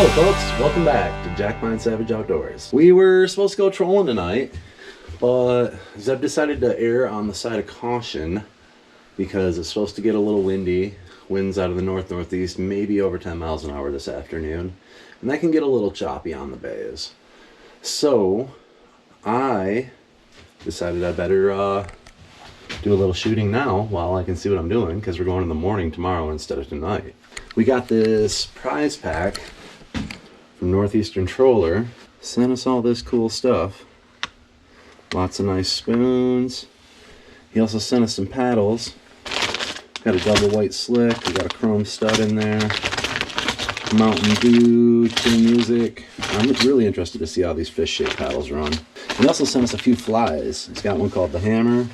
Hello folks, welcome back to Jack Mine Savage Outdoors. We were supposed to go trolling tonight, but Zeb decided to err on the side of caution because it's supposed to get a little windy. Winds out of the north-northeast, maybe over 10 miles an hour this afternoon. And that can get a little choppy on the bays. So, I decided I better do a little shooting now while I can see what I'm doing, because we're going in the morning tomorrow instead of tonight. We got this prize pack from Northeastern Troller. Sent us all this cool stuff. Lots of nice spoons. He also sent us some paddles. Got a double white slick. We got a chrome stud in there. Mountain Dew, chill music. I'm really interested to see how these fish-shaped paddles run. He also sent us a few flies. He's got one called the Hammer,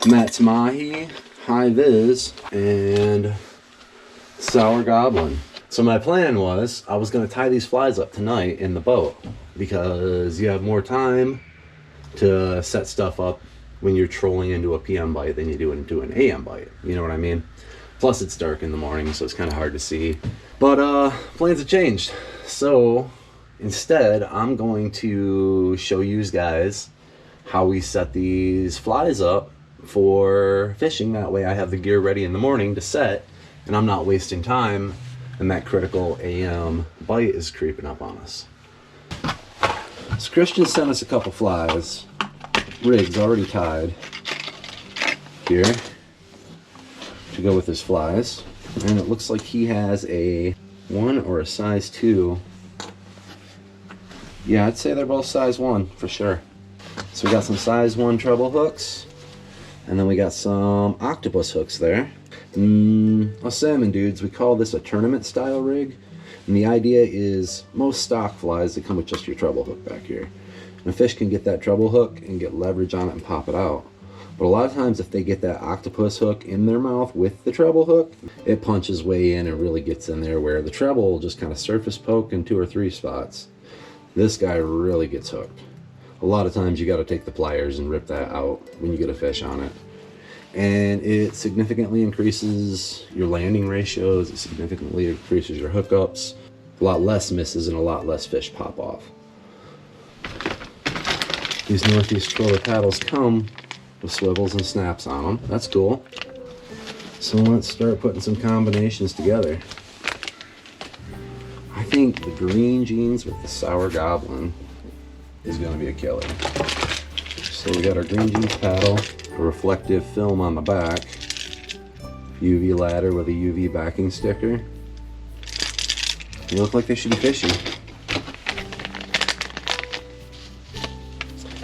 Matt's Mahi, High Viz, and Sour Goblin. So my plan was, I was going to tie these flies up tonight in the boat because you have more time to set stuff up when you're trolling into a PM bite than you do into an AM bite. You know what I mean? Plus it's dark in the morning, so it's kind of hard to see. But plans have changed. So instead, I'm going to show you guys how we set these flies up for fishing. That way I have the gear ready in the morning to set, and I'm not wasting time, and that critical AM bite is creeping up on us. So Christian sent us a couple flies. Rigs already tied here to go with his flies. And it looks like he has a 1 or a size 2. Yeah, I'd say they're both size 1 for sure. So we got some size 1 treble hooks. And then we got some octopus hooks there. Us salmon dudes, we call this a tournament style rig. And the idea is most stock flies, they come with just your treble hook back here. And a fish can get that treble hook and get leverage on it and pop it out. But a lot of times if they get that octopus hook in their mouth with the treble hook, it punches way in and really gets in there, where the treble will just kind of surface poke in 2 or 3 spots. This guy really gets hooked. A lot of times you got to take the pliers and rip that out when you get a fish on it. And it significantly increases your landing ratios, it significantly increases your hookups, a lot less misses and a lot less fish pop off. These Northeast Troller paddles come with swivels and snaps on them. That's cool. So let's start putting some combinations together. I think the green jeans with the Sour Goblin is going to be a killer. So we got our green jeans paddle, a reflective film on the back, UV ladder with a UV backing sticker. They look like they should be fishing.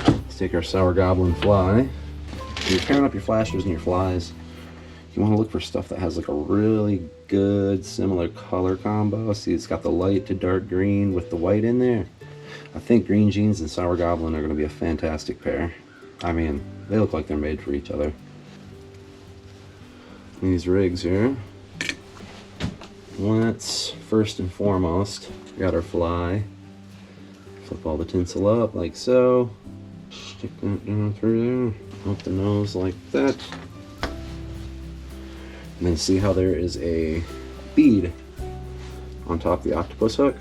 Let's take our Sour Goblin fly. When you're pairing up your flashers and your flies, you want to look for stuff that has like a really good similar color combo. See, it's got the light to dark green with the white in there. I think green jeans and Sour Goblin are going to be a fantastic pair. I mean, they look like they're made for each other. These rigs here. Let's first and foremost, we got our fly. Flip all the tinsel up like so. Stick that down through there. Up the nose like that. And then see how there is a bead on top of the octopus hook?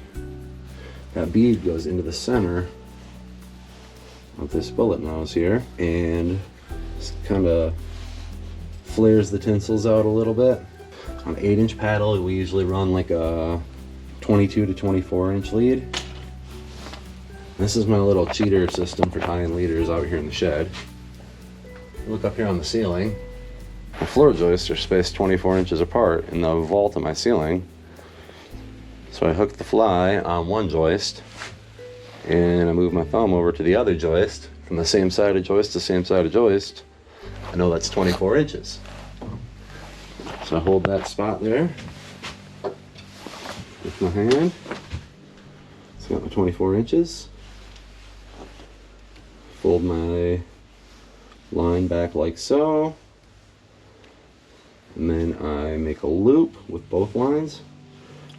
That bead goes into the center of this bullet nose here and kind of flares the tinsels out a little bit. On an 8-inch paddle, we usually run like a 22 to 24 inch lead. This is my little cheater system for tying leaders out here in the shed. Look up here on the ceiling. The floor joists are spaced 24 inches apart in the vault of my ceiling. So I hook the fly on one joist and I move my thumb over to the other joist. From the same side of joist to same side of joist, I know that's 24 inches. So I hold that spot there with my hand. It's got my 24 inches. Fold my line back like so. And then I make a loop with both lines.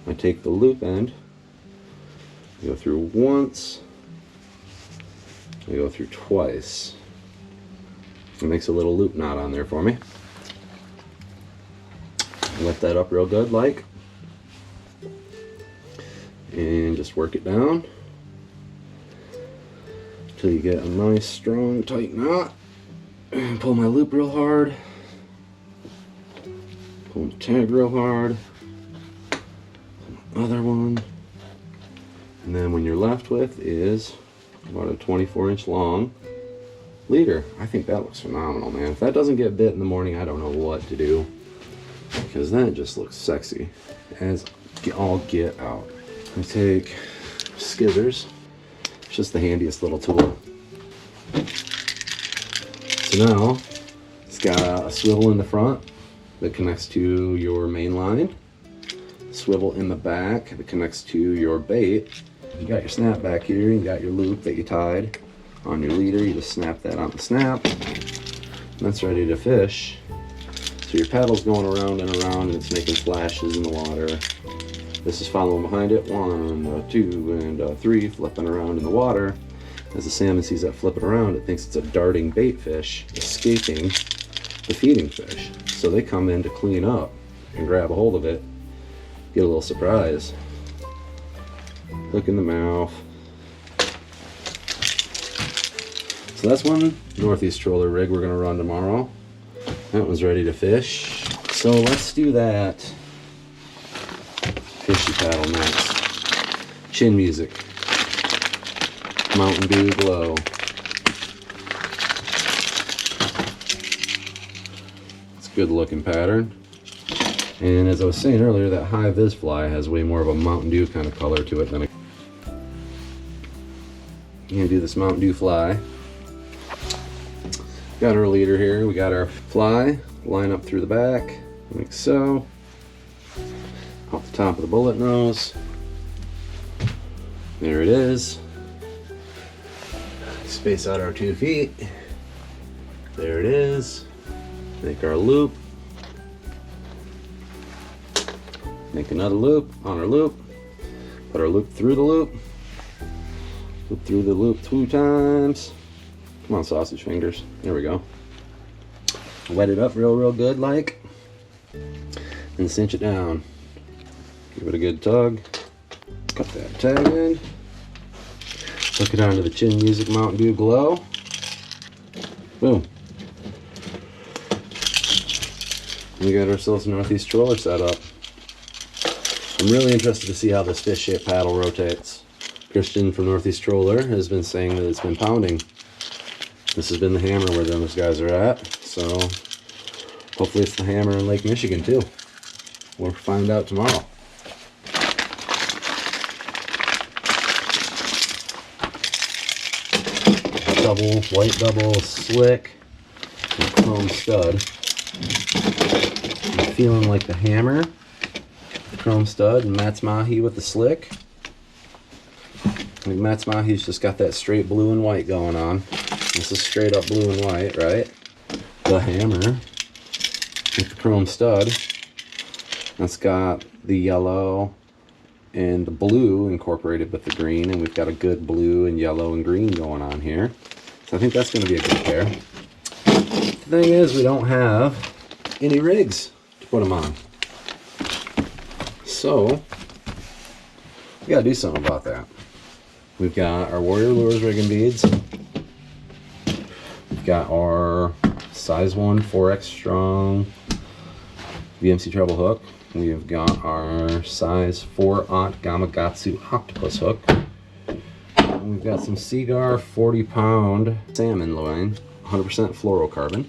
I take the loop end, I go through once, I go through twice. It makes a little loop knot on there for me. Lift that up real good like. and just work it down until you get a nice, strong, tight knot. And pull my loop real hard. Pull the tag real hard. Other one. And then when you're left with is about a 24-inch long leader. I think that looks phenomenal, man. If that doesn't get bit in the morning, I don't know what to do, because then it just looks sexy as all get out. I take skizzers. It's just the handiest little tool. So now it's got a swivel in the front that connects to your main line, swivel in the back that connects to your bait. You got your snap back here, you got your loop that you tied on your leader. You just snap that on the snap, and that's ready to fish. So your paddle's going around and around, and it's making flashes in the water. This is following behind it, 1, 2, and 3, flipping around in the water. As the salmon sees that flipping around, it thinks it's a darting bait fish escaping the feeding fish. So they come in to clean up and grab a hold of it, get a little surprise. Hook in the mouth. So that's one northeast troller rig we're gonna run tomorrow. That one's ready to fish. So let's do that fishy paddle next. Chin music. Mountain Dew Glow. It's a good looking pattern. And as I was saying earlier, that high vis fly has way more of a Mountain Dew kind of color to it than a... You're gonna do this Mountain Dew fly. Got our leader here. We got our fly. Line up through the back, like so. Off the top of the bullet nose. There it is. Space out our 2 feet. There it is. Make our loop. Make another loop on our loop. Put our loop through the loop. Loop through the loop 2 times. Come on, sausage fingers. There we go. Wet it up real good like. And cinch it down. Give it a good tug. Cut that tag in. Hook it onto the Chin Music Mountain Dew Glow. Boom. We got ourselves a northeast troller set up. I'm really interested to see how this fish-shaped paddle rotates. Christian from Northeast Troller has been saying that it's been pounding. This has been the hammer where those guys are at, so hopefully it's the hammer in Lake Michigan too. We'll find out tomorrow. White double slick and chrome stud. I'm feeling like the hammer, the chrome stud, and Matt's Mahi with the slick. I think Matt's Mahi's just got that straight blue and white going on. This is straight up blue and white, right? The hammer with the chrome stud. That's got the yellow and the blue incorporated with the green, and we've got a good blue and yellow and green going on here. So I think that's going to be a good pair. The thing is, we don't have any rigs to put them on. So we got to do something about that. We've got our Warrior Lures rigging beads. We've got our size 1 4X strong VMC treble hook. We've got our size 4/0 Gamakatsu Octopus Hook. And we've got some Seagar 40-pound salmon line, 100% fluorocarbon.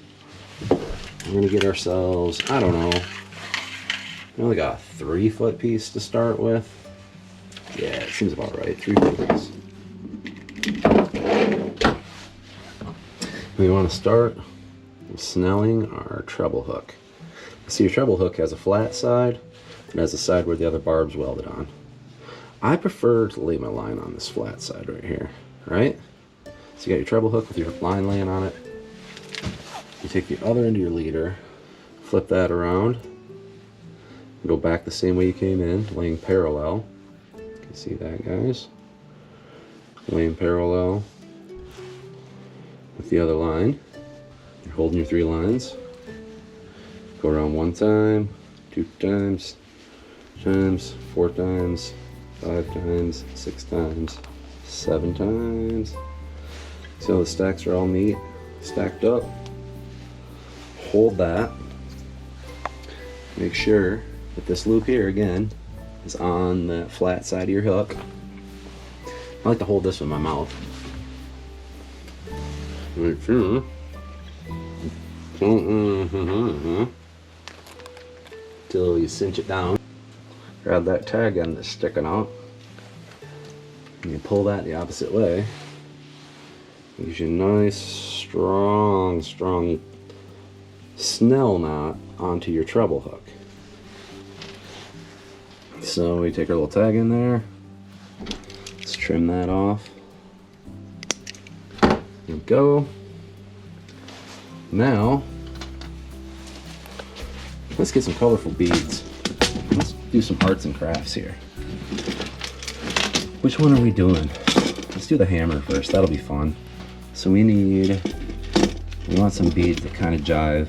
We're gonna get ourselves, I don't know, we only got a 3-foot piece to start with. Yeah, it seems about right, 3-foot piece. We want to start with Snelling our treble hook. See, your treble hook has a flat side and has a side where the other barb's welded on. I prefer to lay my line on this flat side right here, right? So you got your treble hook with your line laying on it. You take the other end of your leader, flip that around, go back the same way you came in, laying parallel. You can see that, guys. Laying parallel with the other line. You're holding your 3 lines. Go around 1 time, 2 times, 4 times, 5 times, 6 times, 7 times. See how the stacks are all neat, stacked up. Hold that. Make sure that this loop here again is on the flat side of your hook. I like to hold this with my mouth. Make sure. Till you cinch it down. Grab that tag end that's sticking out. And you pull that the opposite way. Gives you a nice, strong snell knot onto your treble hook. So we take our little tag in there. Let's trim that off. There we go. Now, let's get some colorful beads. Let's do some arts and crafts here. Which one are we doing? Let's do the hammer first, that'll be fun. So we want some beads that kind of jive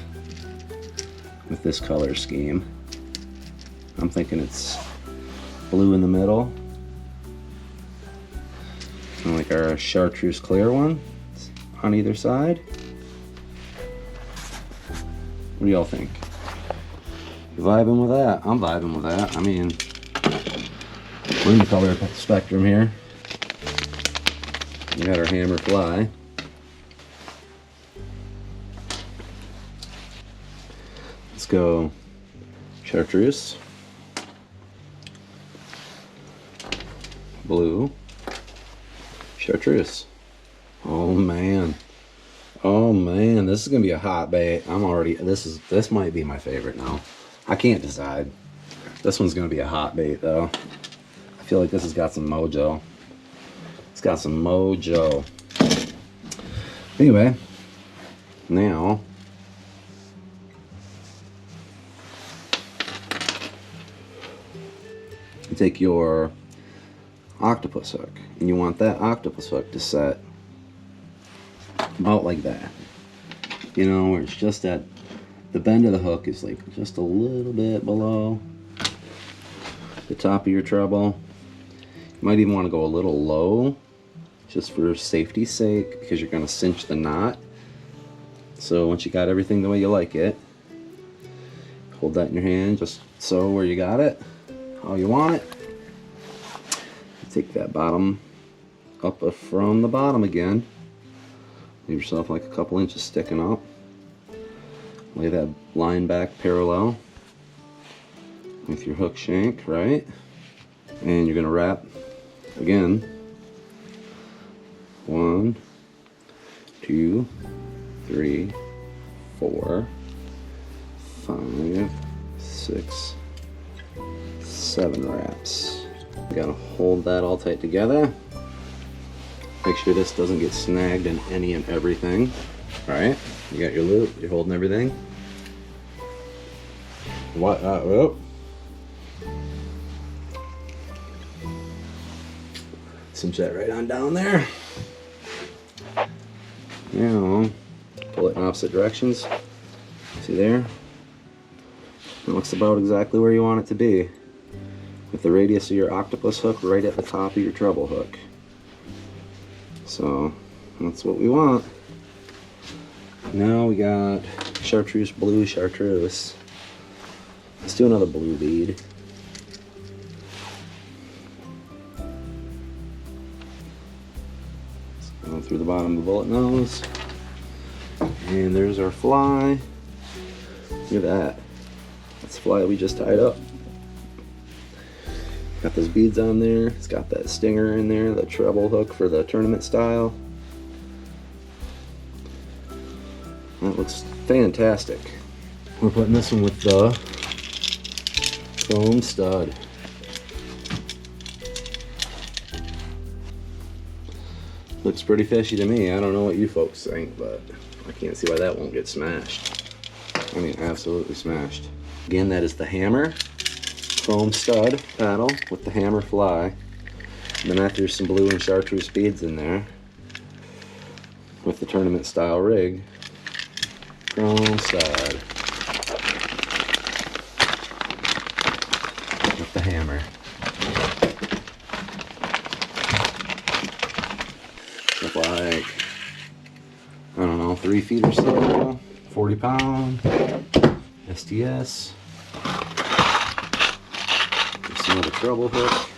with this color scheme. I'm thinking it's blue in the middle. Kind of like our chartreuse clear one on either side. What do y'all think? You vibing with that? I'm vibing with that. I mean, we're in the color spectrum here. We got our hammer fly. Let's go chartreuse, blue, chartreuse. Oh man. Oh man, this is gonna be a hot bait. This might be my favorite now. I can't decide. This one's gonna be a hot bait though. I feel like this has got some mojo. It's got some mojo. Anyway, now you take your octopus hook and you want that octopus hook to set about like that, you know, where it's just at the bend of the hook is like just a little bit below the top of your treble. You might even want to go a little low just for safety's sake, because you're going to cinch the knot. So once you got everything the way you like it, hold that in your hand just so where you got it, how you want it. Take that bottom up from the bottom again. Leave yourself like a couple inches sticking up. Lay that line back parallel with your hook shank, right? And you're gonna wrap again. 1, 2, 3, 4, 5, 6, 7 wraps. You gotta hold that all tight together. Make sure this doesn't get snagged in any and everything. Alright, you got your loop, you're holding everything. What? Oh. Cinch that right on down there. Now, pull it in opposite directions. See there? It looks about exactly where you want it to be, with the radius of your octopus hook right at the top of your treble hook. So that's what we want. Now we got chartreuse, blue, chartreuse. Let's do another blue bead. Let's go through the bottom of the bullet nose. And there's our fly. Look at that. That's the fly we just tied up. Got those beads on there. It's got that stinger in there, the treble hook for the tournament style. That looks fantastic. We're putting this one with the foam stud. Looks pretty fishy to me. I don't know what you folks think, but I can't see why that won't get smashed. I mean, absolutely smashed. Again, that is the hammer foam stud paddle with the hammer fly. And then after some blue and chartreuse beads in there with the tournament style rig. Foam stud with the hammer. 3 feet or so, 40 pound, STS. Just another treble hook.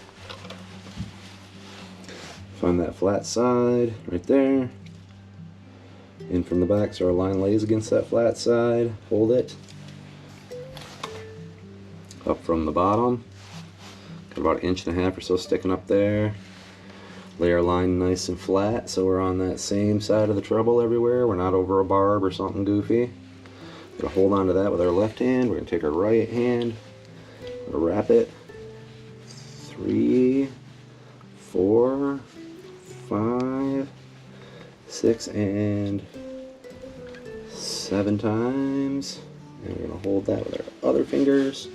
Find that flat side right there. In from the back so our line lays against that flat side. Hold it. Up from the bottom. Got about 1.5 inches or so sticking up there. Lay our line nice and flat so we're on that same side of the treble everywhere. We're not over a barb or something goofy. We're gonna hold on to that with our left hand. We're gonna take our right hand. We're gonna wrap it 3, 4, 5, 6, and 7 times. And we're gonna hold that with our other fingers.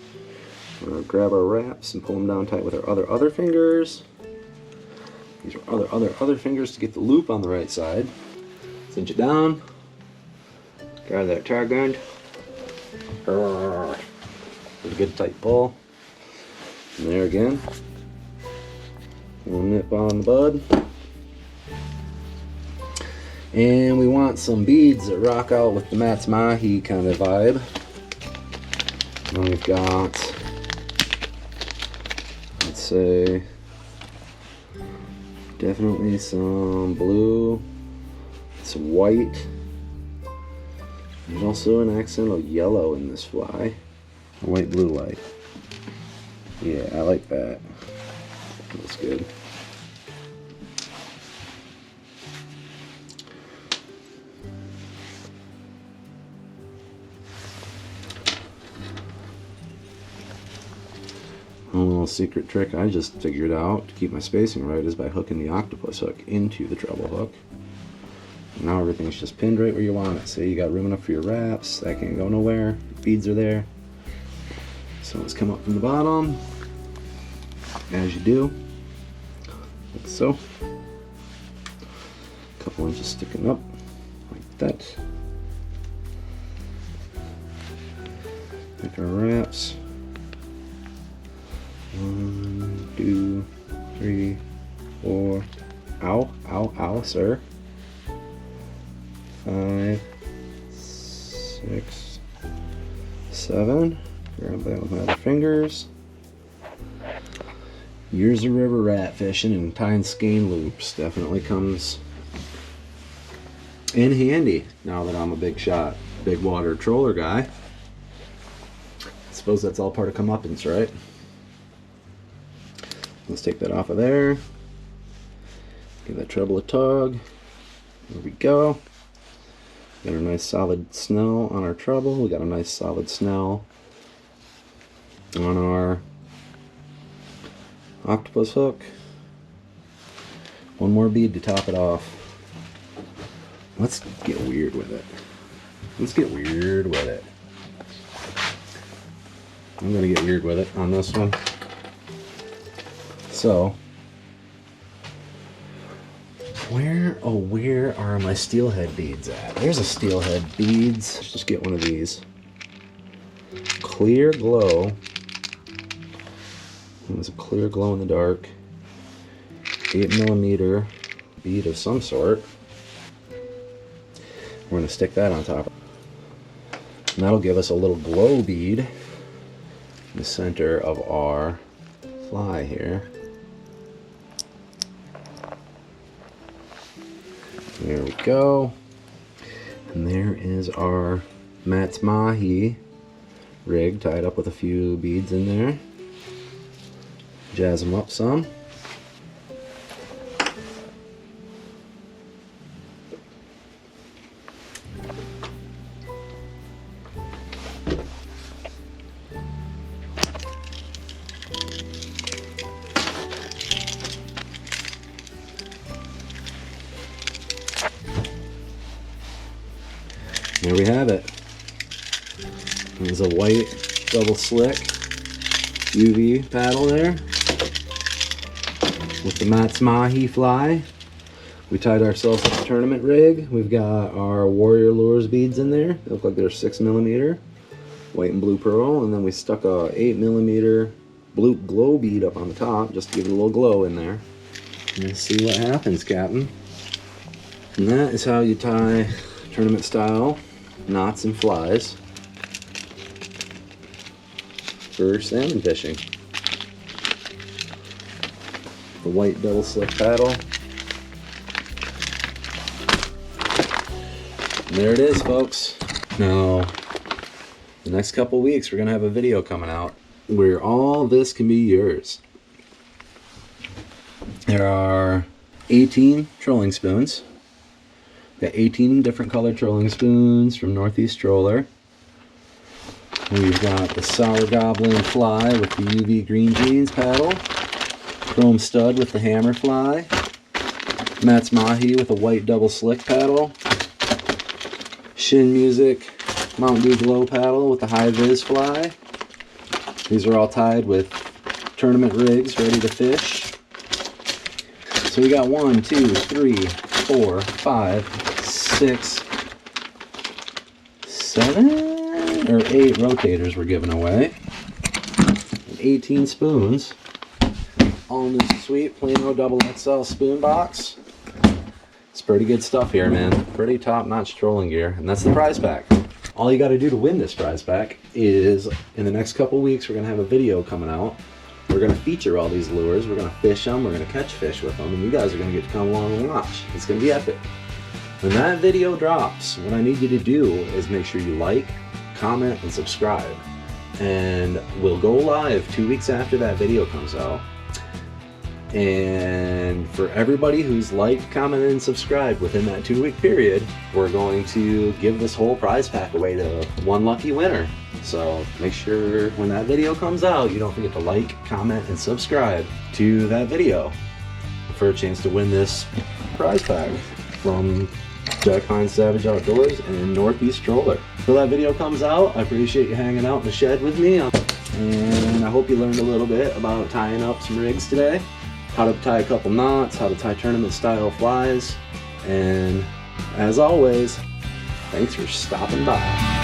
We're gonna grab our wraps and pull them down tight with our other fingers. Use our other fingers to get the loop on the right side. Cinch it down. Grab that tag end. With a good tight pull. And there again. We'll nip on the bud. And we want some beads that rock out with the Mahi kind of vibe. And we've got, let's say, definitely some blue, some white. There's also an accidental yellow in this fly. White, blue, white. Yeah, I like that. Looks good. A little secret trick I just figured out to keep my spacing right is by hooking the octopus hook into the treble hook. And now everything's just pinned right where you want it. So you got room enough for your wraps, that can't go nowhere, beads are there. So let's come up from the bottom, as you do, like so. A couple inches sticking up, like that. Make our wraps. 1, 2, 3, 4. Ow, ow, ow, sir. 5, 6, 7. Grab that with my other fingers. Years of river rat fishing and tying skein loops definitely comes in handy now that I'm a big shot, big water troller guy. I suppose that's all part of comeuppance, right? Let's take that off of there. Give that treble a tug. There we go. Got a nice solid snell on our treble. We got a nice solid snell on our octopus hook. One more bead to top it off. Let's get weird with it. Let's get weird with it. I'm gonna get weird with it on this one. So, where are my steelhead beads at? There's a steelhead beads. Let's just get one of these. Clear glow. There's a clear glow in the dark. 8mm bead of some sort. We're gonna stick that on top. And that'll give us a little glow bead in the center of our fly here. There we go. And there is our Mahi rig tied up with a few beads in there. Jazz them up some. There we have it. There's a white double slick UV paddle there with the Mahi fly. We tied ourselves up a tournament rig. We've got our Warrior Lures beads in there. They look like they're 6mm, white and blue pearl, and then we stuck a 8mm blue glow bead up on the top just to give it a little glow in there. Let's see what happens, Captain. And that is how you tie tournament style knots and flies for salmon fishing. The white double slick paddle. And there it is, folks. Now, the next couple weeks we're gonna have a video coming out where all this can be yours. There are 18 trolling spoons. Got 18 different colored trolling spoons from Northeast Troller. We've got the Sour Goblin fly with the UV green jeans paddle. Chrome stud with the hammer fly. Matt's Mahi with a white double slick paddle. Shin Music Mountain Dew Glow paddle with the high vis fly. These are all tied with tournament rigs ready to fish. So we got 1, 2, 3, 4, 5, 6, 7 or 8 rotators we're giving away. 18 spoons. All in this sweet Plano double XL spoon box. It's pretty good stuff here, man. Pretty top-notch trolling gear, and that's the prize pack. All you got to do to win this prize pack is, in the next couple weeks, we're going to have a video coming out. We're going to feature all these lures. We're going to fish them. We're going to catch fish with them, and you guys are going to get to come along and watch. It's going to be epic. When that video drops, what I need you to do is make sure you like, comment, and subscribe. And we'll go live 2 weeks after that video comes out. And for everybody who's liked, commented, and subscribed within that 2-week period, we're going to give this whole prize pack away to one lucky winner. So make sure when that video comes out, you don't forget to like, comment, and subscribe to that video for a chance to win this prize pack from Jack Hines Savage Outdoors and Northeast Troller. Till that video comes out, I appreciate you hanging out in the shed with me. And I hope you learned a little bit about tying up some rigs today. How to tie a couple knots, how to tie tournament style flies, and as always, thanks for stopping by.